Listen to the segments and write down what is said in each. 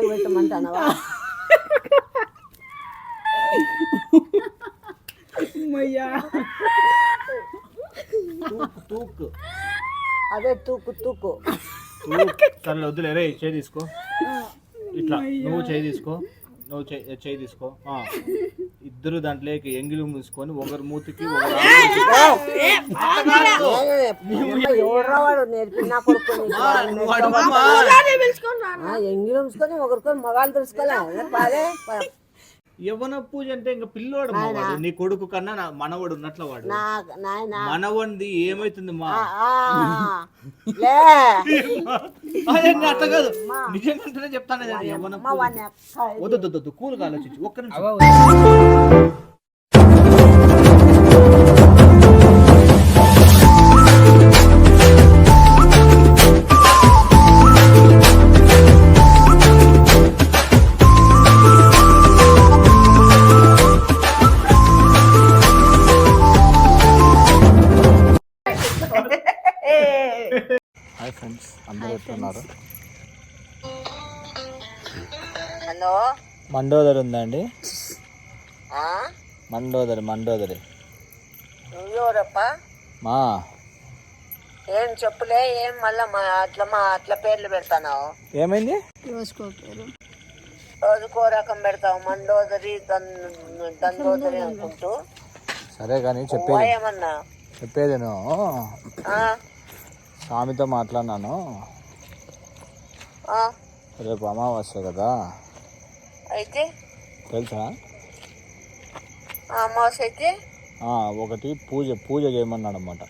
పెట్టమంటావా? తూకు అదే తూకు తూకు. సరే వద్దులే రే, చేయి తీసుకో. ఇట్లా నువ్వు చేయి తీసుకో, నువ్వు చేయి తీసుకో. ఇద్దరు దాంట్లోకి ఎంగిలి మూసుకొని ఒకరు మూతికి ఎవరావాడు నేర్పినా కొడుకుని ఎంగిలి మూసుకొని ఒకరికొని మగాళ్ళు తెలుసుకోలే. యవ్వన పూజ అంటే ఇంకా పిల్లోడు వాడు, నీ కొడుకు కన్నా మనవడు ఉన్నట్లు వాడు. మనవడిది ఏమైతుంది మా అట్లా కాదు, నిజంగా చెప్తాను. యవ్వన వద్దు కూలుగా ఆలోచించి ఒక్క నిమిషం. హాయ్ ఫ్రెండ్స్, అందరూ ఎట్లున్నారు? హలో, మండోదరి ఉందండి? మండోదరి ఎవరప్పా? మా ఏం చెప్పులే, ఏం మళ్ళా మా అట్ల పేర్లు పెడతావు? ఏమైంది? రోజుకో రకం పెడతావు, మండోదరి దండోదరి అనుకుంటూ. సరే కానీ చెప్పేది నువ్వు స్వామితో మాట్లాడినాను. రేపు అమావాస్య కదా, అయితే తెలుసా? అమావాస్యకి ఒకటి పూజ చేయమన్నాడు అన్నమాట.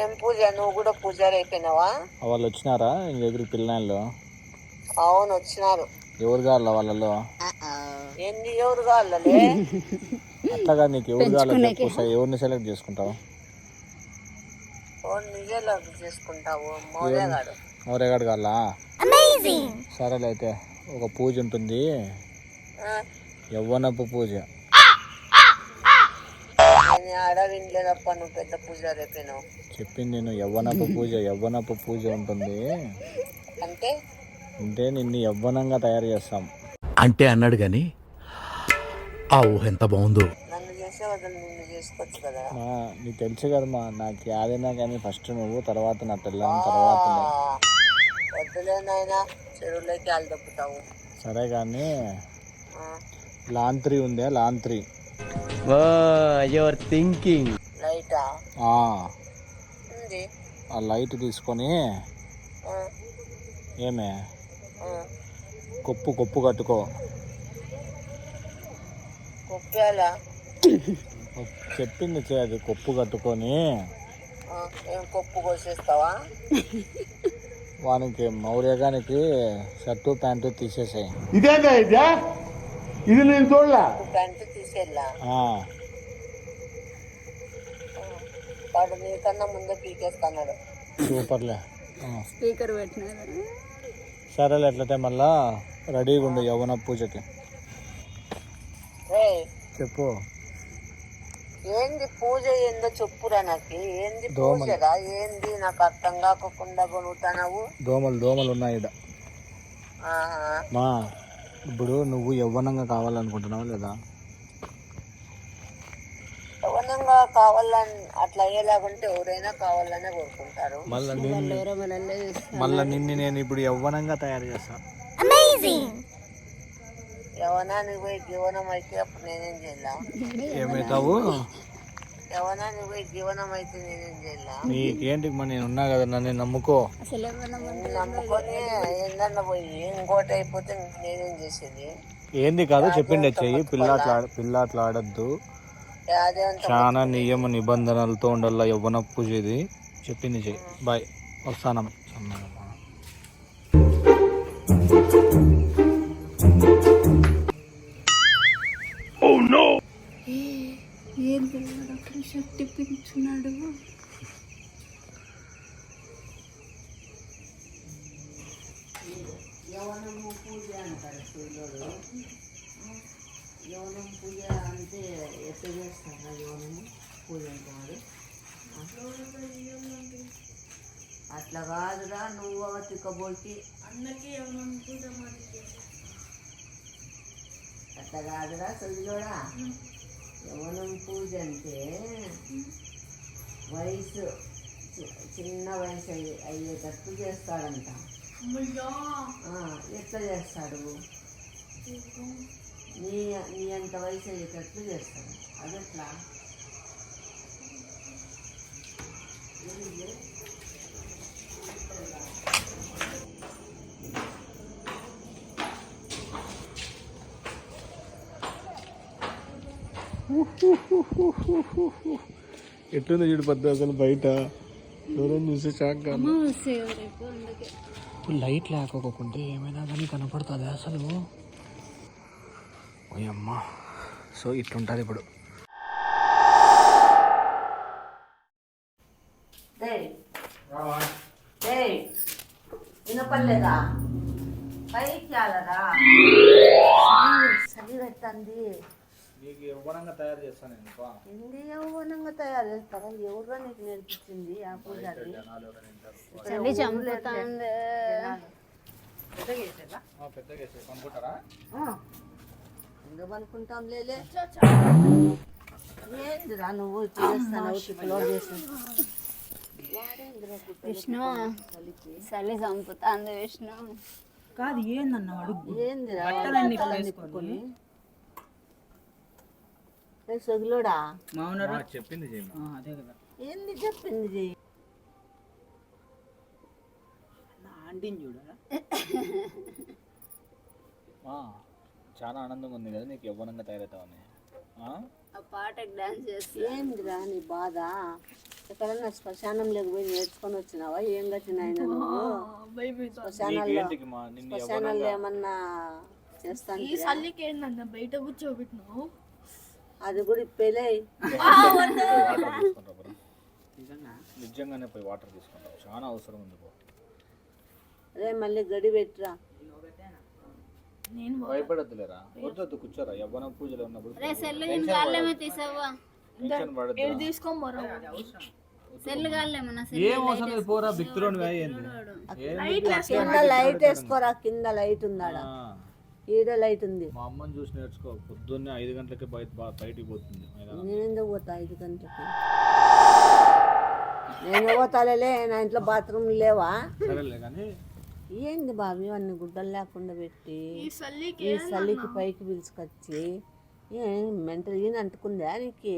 ఏం పూజ? నువ్వు కూడా పూజారి అయిపోయినావా? వాళ్ళు వచ్చినారా ఇంక ఎదురు పిల్లలు? అవును వచ్చినారు. ఎవరు కావాల వాళ్ళలో? ఎన్ని ఎవరు కావాలలే? అట్లాగా నీకు ఎవరు కావాలో చెప్పు, ఎవరిని సెలెక్ట్ చేసుకుంటావు? చేసుకుంటావు మౌరేగాడు కావాలా? సరేలే, అయితే ఒక పూజ ఉంటుంది, యవ్వనపు పూజ. వినలేదప్ప, నువ్వు పెద్ద పూజారి అయిపోయినావు. చెప్పింది నేను, యవ్వనపు పూజ ఉంటుంది. అంటే నిన్ను యవ్వనంగా తయారు చేస్తాం అంటే అన్నాడు గాని ఆ ఊహ ఎంత బాగుందో. నన్ను చేసే వదలు నిన్ను చేసుకోవచ్చు కదా. నీకు తెలుసు కదమ్మా, నాకు యాదైనా కానీ ఫస్ట్ నువ్వు, తర్వాత నా పిల్లని, తర్వాత వద్దులే నాయనా, చెరువులోకి కాలు దప్పుతావు. సరే కానీ లాంత్రి ఉందే, లాంత్రి యువర్ థింకింగ్ లైటా? ఆ లైట్ తీసుకొని ఏమే కొప్పు కట్టుకో. చెప్పింది అది కొప్పు కట్టుకొని కొప్పు కోసేస్తావా? వానికి మౌర్యగానికి షర్టు ప్యాంటు తీసేసాయి. ఇది నేను చూడలా. ప్యాంటు తీసేలా? వాడు నీకన్నా ముందే పీకేస్తున్నాడు. సూపర్లే. స్పీకర్ పెట్టినారు. సరేలే, ఎట్లయితే మళ్ళా రెడీగా ఉండు యవ్వన పూజకి. చెప్పు, ఏంది పూజ? ఏందో చెప్పురా నాకు. ఏంది పూజరా? ఏంది నాకు అర్థం కాకుండా కొనుగుతున్నావు? దోమలు ఉన్నాయి ఈడ. మా ఇప్పుడు నువ్వు యవ్వనంగా కావాలనుకుంటున్నావు లేదా? యవ్వనంగా కావాలని అట్లా అయ్యేలాగుంటే ఎవరైనా కావాలనే కోరుకుంటారు. మళ్ళా నిన్ను నేను ఇప్పుడు యవ్వనంగా తయారు చేస్తాను. యవ్వనానికి పోయి జీవనం అయితే అప్పుడు నేనేం చేయాలా? ఏమవుతావు? యవ్వనానికి పోయి జీవనం అయితే నేనేం చేయాలా? నీకేంటి, నేను ఉన్నా కదా, నన్ను నమ్ముకో. నమ్ముకొని ఏందన్నా పోయి ఇంకోటి అయిపోతే నేనేం చేసేది? ఏంది కాదు చెప్పిండే చెయ్యి. పిల్లాట్లు ఆడద్దు, చాలా నియమ నిబంధనలతో ఉండాల యవ్వన పూజ. ఇది చెప్పింది చెయ్యి. బాయ్, వస్తానం. ఏంటి అక్కడ శక్తి పెంచున్నాడు? యవనము పూజ అంటారు పిల్లలు. యవనం పూజ అంటే ఎట్లా చేస్తారా? యవనము పూజ అంటారు. అట్లా కాదురా, నువ్వు తిక్కబోల్చి అట్లా కాదురా సొల్లుడా, యవనం పూజ అంటే వయసు చిన్న వయసు అయ్యేటట్టు చేస్తాడంట. ఎట్లా చేస్తాడు? నీ అంత వయసు అయ్యేటట్లు చేస్తాడు. అదెట్లా? ఎట్లుంది చూడు పెద్ద అసలు బయట దూరం చూస్తే షాక్ కాదు. లైట్ లేకపోకుంటే ఏమైనా కానీ కనపడుతుంది అసలు. ఓయమ్మా, సో ఇట్లుంటుంది ఇప్పుడు. వినపడలేదా? పైకి చాలరా, చలి పెట్టండి. నీకు యవ్వనంగా తయారు చేస్తాను. ఇంది యవ్వనంగా తయారు చేస్తారా? ఎవరో నీకు నేర్పించింది ఆ పూజారి? ఎందుకు అనుకుంటాం లేలే. ఏందిరా నువ్వు చేస్తాను క్లోజ్ చేసి? విష్ణు చలి చంపుతాంది విష్ణు. కాదు ఏందన్నా అడుగు. ఏందిరా వేసుకొని సొగిలోడా చెప్పింది అదే కదా ఏంది చెప్పింది చెయ్యి. ఆంటీని చూడరా. చాలా ఆనందంగా ఉంది కదా నీకు యవ్వనంగా తయారవుతావని. ఆ పాటకు డాన్స్ చేస్తా. ఏందిరా నీ బాధ? ఎక్కడన్నా శ్మశానం లేకపోయి నేర్చుకొని వచ్చినావా? ఏం కట్టినాయన నువ్వు? శ్మశానాల్లో ఏమన్నా చేస్తాను? బయట కూర్చోబెట్టినావు. అది కూడా ఇప్పేలే. నిజంగానే పోయి వాటర్ తీసుకుంటాం, చాలా అవసరం ఉంది. అదే మళ్ళీ గడి పెట్టరా. భయపడద్దులేరా, వద్దు కూర్చోరా. యవ్వన పూజలో ఉన్నప్పుడు ఏం అవసరం లేదు. పోరా బిక్తురోని కింద లైట్ వేసుకోరా. కింద లైట్ ఉందాడా? ఈడ లైట్ ఉంది. మా అమ్మని చూసి నేర్చుకో. పొద్దున్నే 5 గంటలకి బయటికి పోతుంది. నేను ఎందుకు పోతా 5 గంటలకి? నేను పోతాలే. నా ఇంట్లో బాత్రూమ్ లేవా? సరేలే కానీ ఏంది బాబు అన్ని గుడ్డలు లేకుండా పెట్టి ఈ చలికి పైకి పిలుచుకొచ్చి మెంటల్ ఈయన అంటుకుందా నీకు?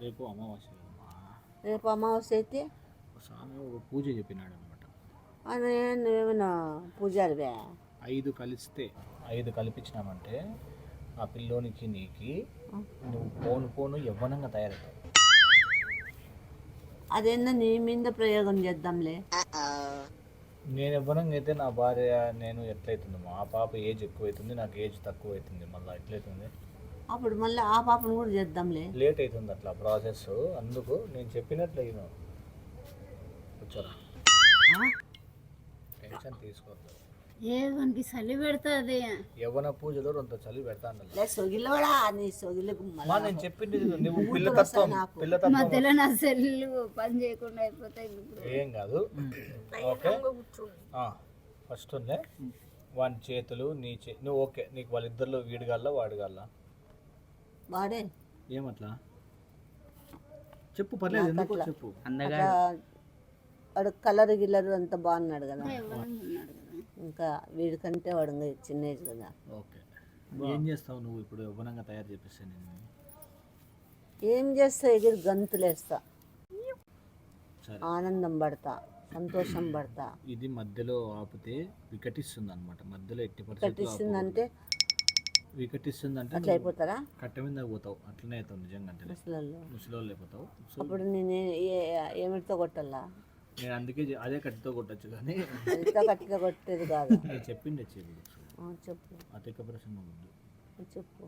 రేపు అమావాస్య. రేపు అమావాస్య అయితే స్వామి ఒక పూజ చెప్పినాడు అనమాట. నువ్వేమైనా పూజారివే? 5 కలిస్తే 5 కలిపించినామంటే ఆ పిల్లోనికి నీకి నువ్వు పోను యవ్వనంగా తయారవుతావు. అదేందో నీ మీద ప్రయోగం చేద్దాంలే. నేను యవ్వనంగా అయితే నా భార్య నేను ఎట్లయితుంది? మా పాప ఏజ్ ఎక్కువ అవుతుంది, నాకు ఏజ్ తక్కువ అవుతుంది. మళ్ళీ ఎట్లయితుంది? అప్పుడు మళ్ళీ ఆ పాపను కూడా చేద్దాంలే. లేట్ అవుతుంది అట్లా ప్రాసెస్. అందుకు నేను చెప్పినట్లు అయినా కూర్చోరా, టెన్షన్ తీసుకోవద్దు. ఏమనికి చలి పెడతాది. యవ్వన పూజలో కొంత చలి పెడతాను. సొగిలోడా నీ సొగిలకు నేను చెప్పింది నువ్వు పిల్లతత్వం మధ్యలో నా సెల్లు పని చేయకుండా అయిపోతాయి. ఏం కాదు. ఓకే ఫస్ట్ ఉందే వాని చేతులు నీ నువ్వు ఓకే. నీకు వాళ్ళిద్దరిలో వీడిగాల్లా వాడిగాల్లా? వాడే. ఏమట్లా చెప్పు, పర్లేదు. ఎందుకు చెప్పు. వాడు కలర్ గిల్లరు అంతా బాగున్నాడు కదా. ఇంకా వీడికంటే వాడు చిన్న ఏజ్ కదా. ఓకే, ఏం చేస్తావు నువ్వు ఇప్పుడు? యవ్వనంగా తయారు చేపిస్తా నేను. ఏం చేస్తా? ఎగిరి గంతులేస్తా, ఆనందం పడతా, సంతోషం పడతా. ఇది మధ్యలో ఆపితే వికటిస్తుంది అనమాట. మధ్యలో ఎట్టి వికటిస్తుందంటే వికటిస్తుందంటే అట్లా అయిపోతారా? కట్ట మీద పోతావు. అట్లనే అవుతావు నిజంగా. అంటే ముసలోళ్ళు అయిపోతావు. అప్పుడు నేను ఏమిటితో కొట్టాలా? నేను అందుకే అదే కట్టితో కొట్టచ్చు కానీ కట్టితో కొట్టేది కాదు. నేను చెప్పిండే చెప్పు. అతిక ప్రసంగం ఉంది. చెప్పు.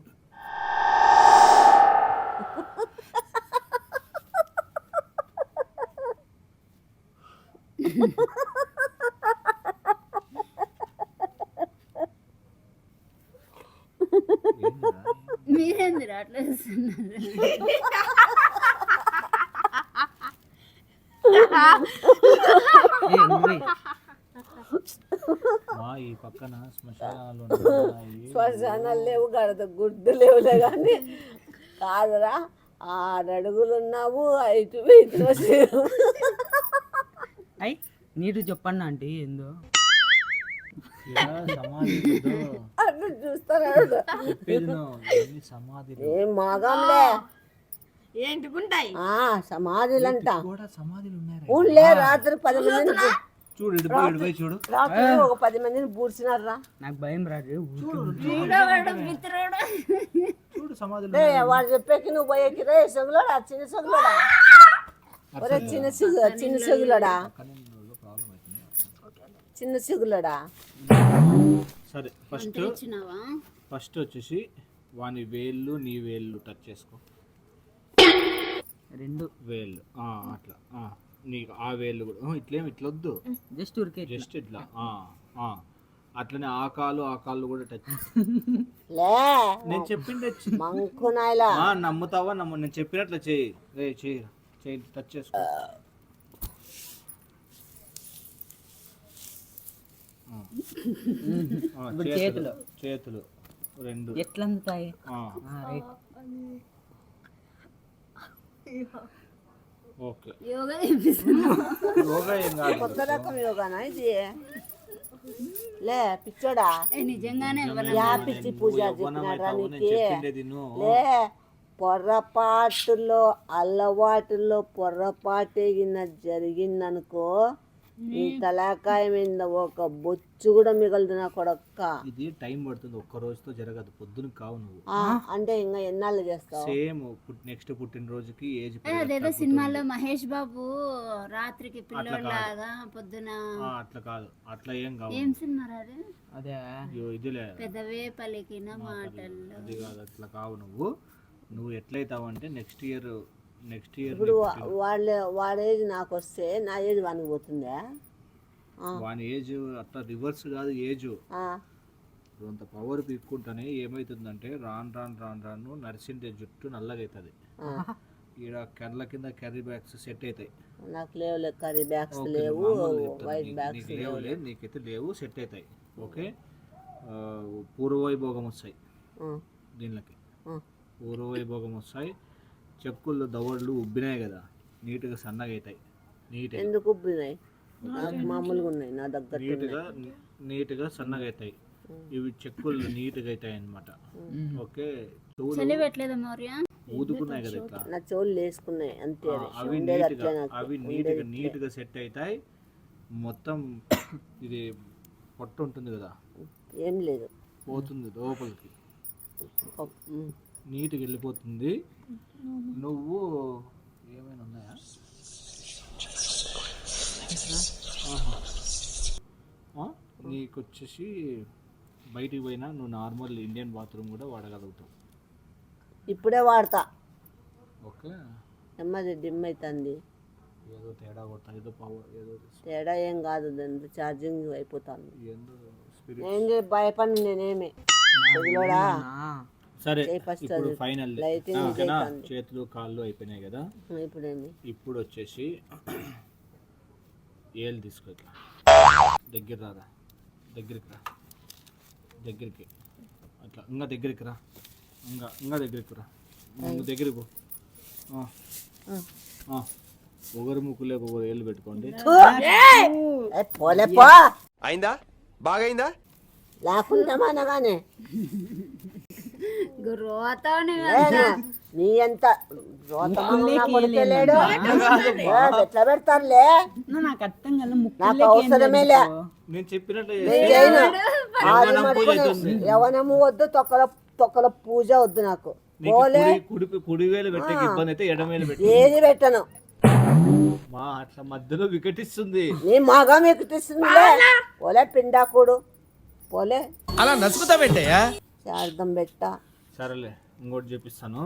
మీరేందిరా అట్లా చేస్తున్నారు? ఈ పక్కన శ్మశానాలు ఉన్నాయి. శ్మశానాలు లేవు, గడద గుడ్డు లేవులే కానీ కాదురా 6 అడుగులు ఉన్నావు, 5 వెయిట్ అయ్యి నీటు చెప్పండి ఆంటీ ఏందో ఇలా సమాధి అట్లా చూస్తారా? చెప్పేది ఎన్ని సమాధులు ఏం మాగంలే ఏంటుకుంటాయి సమాధులంట కూడా సమాధులు ఉన్నాయి. ఊళ్ళే రాత్రి 10 మందిని చూడు ఇడిపోయి చూడు. రాత్రి ఒక 10 మందిని పూడ్చినారా. నాకు భయం రాదు. చూడు సమాధులు. వాడు చెప్పేకి నువ్వు పోయేకి రే సొగులోడా, చిన్న సొగులోడా, ఒరే చిన్న సొగులోడా, చిన్న సిగులడా. సరే ఫస్ట్ వచ్చేసి వాని వేళ్ళు నీ వేళ్ళు టచ్ చేసుకో. 2 వేళ్ళు అట్లా నీకు ఆ వేళ్ళు కూడా ఇట్లా వద్దు, జస్ట్ ఉరికే జస్ట్ ఇట్లా అట్లనే ఆ కాళ్ళు కూడా టచ్. లే నేను చెప్పిండే మంకునాయలా నమ్ముతావా నేను చెప్పినట్లు చెయ్యి. చెయ్యి టచ్ చేసుకో. చేతులు 2 ఎట్లా అందుతాయి? ఓకే. యోగా చేపిస్తున్నా. యోగా ఏం కాదు, కొత్త రకం యోగానా ఇది? లే పిచ్చోడా, నిజంగానే పిచ్చి పూజ చెప్పినారా నీకు? చెప్పిండేది నువ్వు. లే పొర్రపాటులో అలవాటులో పొర్రపాటేగిన జరిగిందనుకో, నీ తలాకాయ మీద ఒక బొచ్చు కూడా మిగలదు నా కొడక్క. ఇది టైం పడుతుంది, ఒక్క రోజుతో జరగదు, పొద్దున కావు నువ్వు. అంటే ఇంకా ఎన్నాళ్ళు చేస్తావు? సేమ్ నెక్స్ట్ పుట్టినరోజుకి ఏజ్ అదేదో సినిమాలో మహేష్ బాబు రాత్రికి పిల్లోలాగా పొద్దున అట్లా కాదు, అట్లా ఏం కావు. ఏం సినిమా అదే? అదే ఇదిలే పెదవే పలికిన మాటల్లో. అది కాదు, అట్లా కావు. నువ్వు ఎట్లయితావంటే నెక్స్ట్ ఇయర్ ఇప్పుడు వాడి ఏజ్ నాకు వస్తే నా ఏజ్ వానికి పోతుందా? వాని ఏజ్ అట్లా రివర్స్ కాదు, ఏజ్ అంత పవర్ పీక్కుంటానే ఏమవుతుందంటే రాను నరిసిండే జుట్టు నల్లగవుతుంది. ఈడ కర్ల కింద క్యారీ బ్యాగ్స్ సెట్ అవుతాయి. నాకు లేవు కర్రీ బ్యాగ్స్ లేవు, వైట్ బ్యాగ్స్ లేవు, నీకైతే లేవు, సెట్ అవుతాయి. ఓకే, పూర్వవైభోగం వస్తాయి దీనికి, పూర్వవైభోగం వస్తాయి. చెక్కులు దవడలు ఉబ్బినాయి కదా, నీట్గా సన్నగా అవుతాయి. ఎందుకు ఉబ్బినాయి? మామూలుగా ఉన్నాయి నా దగ్గర. నీట్గా సన్నగా అవుతాయి ఇవి, చెక్కులు నీట్గా అవుతాయి అన్నమాట. ఓకే, ఊదుకున్నాయి కదా ఇట్లా, నా చెవులు వేసుకున్నాయి అంతే. అవి నీట్గా సెట్ అవుతాయి. మొత్తం ఇది పొట్ట ఉంటుంది కదా, ఏం లేదు, పోతుంది లోపలికి, నీట్గా వెళ్ళిపోతుంది. నువ్వు ఏమైనా ఉన్నాయా? నీకు వచ్చేసి బయటికి పోయినా నువ్వు నార్మల్ ఇండియన్ బాత్రూమ్ కూడా వాడగలుగుతావు. ఇప్పుడే వాడతా. ఓకే, నెమ్మది డిమ్ అవుతుంది. ఏదో తేడా కొడతా, ఏదో పవర్, ఏదో తేడా ఏం కాదు, దాంట్లో ఛార్జింగ్ అయిపోతాను. ఏందో భయపడి నేనేమి చదివాడా. సరే, ఇప్పుడు ఫైనల్ చేతులు కాళ్ళు అయిపోయినాయి కదా. ఇప్పుడు వచ్చేసి ఏళ్ళు తీసుకో, ఇట్లా దగ్గరికి రా, దగ్గరికి అట్లా, ఇంకా దగ్గరికి రా, ఇంకా దగ్గరికి రా, దగ్గరికి ఒకరు ముక్కులేక ఒకరు ఏళ్ళు పెట్టుకోండి. అయిందా? బాగైందా? లేకుండా మనగానే నీ ఎంత కొడుకోలేడు ఎట్లా పెడతారులే, నాకు అర్థం కాదు. నాకు అవసరమేలే. నేను చెప్పినట్టు యవనము వద్దు, తొక్కల పూజ వద్దు నాకు. కుడి వేలు పెట్టే ఇబ్బంది అయితే ఎడమేలు పెట్టి ఏది పెట్టను. మా అట్లా మధ్యలో వికటిస్తుంది, నీ మగం వికటిస్తుంది. పోలే పిండాకుడు, పోలే అలా నసుకుతావేంటయ్యా? శారదం పెట్ట. సరేలే, ఇంకోటి చెప్పిస్తాను.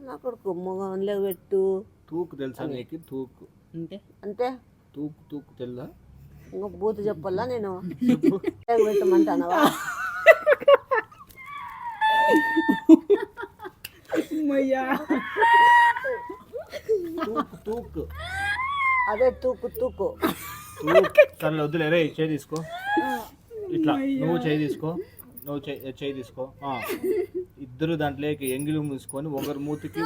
నా కొడుకు మొగంలో పెట్టు. తూకు తెలుసా నీకు? తూకు అంటే తూకు తెలుసా? ఇంకా బూతు చెప్పాలా నేను? పెట్టమంటానవా? తూకు అదే తూకు సరే వద్దులే రే చేయి తీసుకో ఇట్లా నువ్వు చేయి తీసుకో నువ్వు చేయి తీసుకో ఇద్దరు దాంట్లోకి ఎంగిలి మూసుకొని ఒకరు మూతికి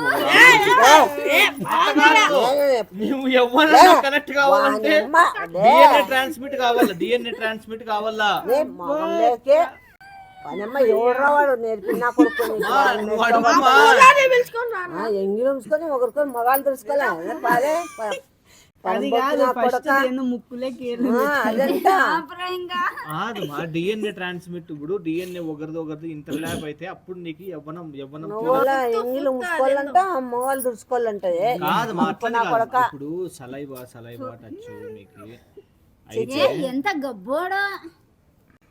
నువ్వు ఎవరైనా కనెక్ట్ కావాలంటే డిఎన్ఏ ట్రాన్స్మిట్ కావాలా మొగంలోకే పనమ్మ ఎవడరా వాడు నేర్పినా కొడుకు ఎంగిలి ఉంచుకొని ఒకరికొని మగాళ్ళు తెలుసుకోలే పాలే అది కాదు ఫస్ట్ ఏందో ముక్కులేకి అదంతా మా డిఎన్ఏ ట్రాన్స్మిట్ ఇప్పుడు డిఎన్ఏ ఒకరిది ఇంటర్లాప్ అయితే అప్పుడు నీకు యవ్వనం ఎంగిలి ఉంచుకోవాలంట మగవాళ్ళు దుడుచుకోవాలంట కాదు మా అట్లా కాదు. ఇప్పుడు సలైవా టచ్ నీకు ఎంత గబ్బోడో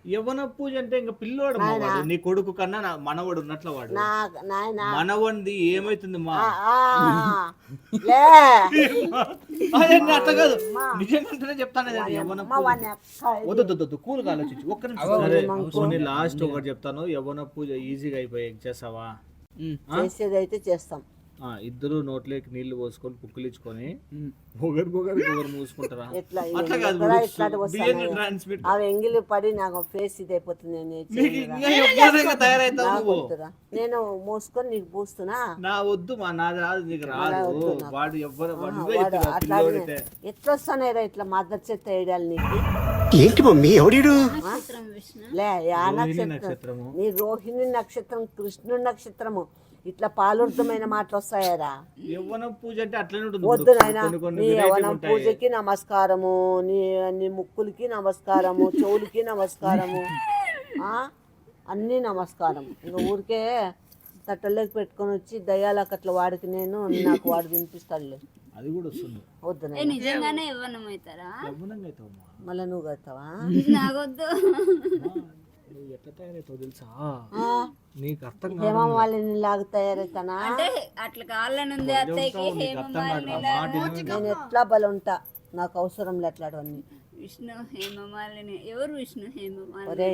యవ్వన పూజ అంటే ఇంకా పిల్లోడు వాడు. నీ కొడుకు కన్నా మనవడు ఉన్నట్ల వాడు మనవంది ఏమైతుంది మా అదే అట్లా కాదు నిజంగానే చెప్తాను యవ్వన వద్దు కూల్ ఆలోచించు ఒక్క నిమిషం లాస్ట్ ఒకటి చెప్తాను యవ్వన పూజ ఈజీగా అయిపోయి చేస్తావా చేసేది అయితే చేస్తాం ఇద్దరు నోట్లోకి నీళ్లు పోసుకొని పుక్కులించుకొని ఒకరు మూసుకుంటారా అట్లా కాదు ట్రాన్స్మిట్ అవి ఎంగిలి పడి నాకు ఫేస్ ఇది అయిపోతుంది తయారైతావు నేను మూసుకొని నీకు పూస్తున్నా నా వద్దు మా నాది రాదు నీకు రాదు వాడు ఎట్లా వస్తానేరా ఇట్లా మద్దతు చెత్త వేయడాలి నీకు ఏంటి మమ్మీ ఎవడు లే ఆ నక్షత్రము నీ రోహిణి నక్షత్రం కృష్ణుడి నక్షత్రము ఇట్లా పాలుర్ధమైన మాటలు వస్తాయరా యవ్వన పూజ అంటే అట్లనే ఉంటుంది వద్దు నాయన నీ యవ్వనం పూజకి నమస్కారము నీ ముక్కులకి నమస్కారము చెవులకి నమస్కారము అన్నీ నమస్కారం ఇంకా ఊరికే తట్టలోకి పెట్టుకొని వచ్చి దయ్యాలకు అట్లా వాడికి నేను నాకు వాడు వినిపిస్తాడులే అది కూడా వస్తుంది వద్దు నిజంగానే యవ్వనం అవుతారా మళ్ళీ నువ్వు కడతావా నాకొద్దు ఎట్లా తయారవుతావు తెలుసా నీకు అర్థం హేమమాలిని లాగా తయారవుతానా అంటే అట్లా కావాలని ఉంది అత్తయ్యకి నేను ఎట్లా బలం ఉంటా నాకు అవసరం లేట్లాడవన్నీ విష్ణు హేమమాలిని ఎవరు విష్ణు హేమమాలిని ఒరే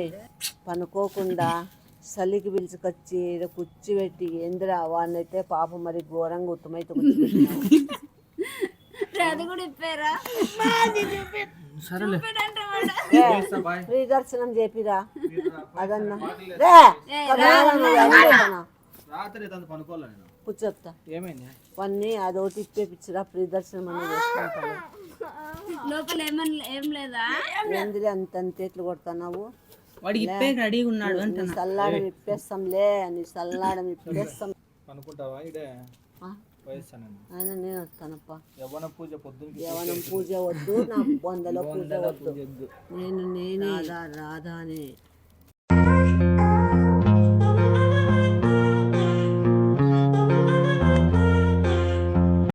పనుకోకుండా చలికి పిలుచుకొచ్చి కూర్చిపెట్టి ఏందిరా వాడినైతే పాపం మరి ఘోరంగా ఉత్తమైతే కూర్చోబెట్టినావు అది కూడా ఇప్పారా సరేలే ఫ్రీ దర్శనం చేపిరా అదన్నా రాత్రి పనుకోలే నేను కూర్చోప్తా ఏమైంది పన్ని అదొకటి ఇప్పేపిచ్చిరా ఫ్రీ దర్శనం అనేది చేసుకుంటాను లోపల ఏం లేదా ఏందిలే అంత ఎట్లు కొడుతున్నావు వాడు ఇప్పే రెడీగా ఉన్నాడు నీ సల్లాడం ఇప్పేస్తాంలే నీ సల్లాడం ఇప్పేస్తాం అనుకుంటావా ఇడే ఆయన నేను వస్తానప్ప యవ్వన పూజ పొద్దున్న యవనం పూజ వద్దు నా బొందలో పూజ వద్దు నేను రాధానే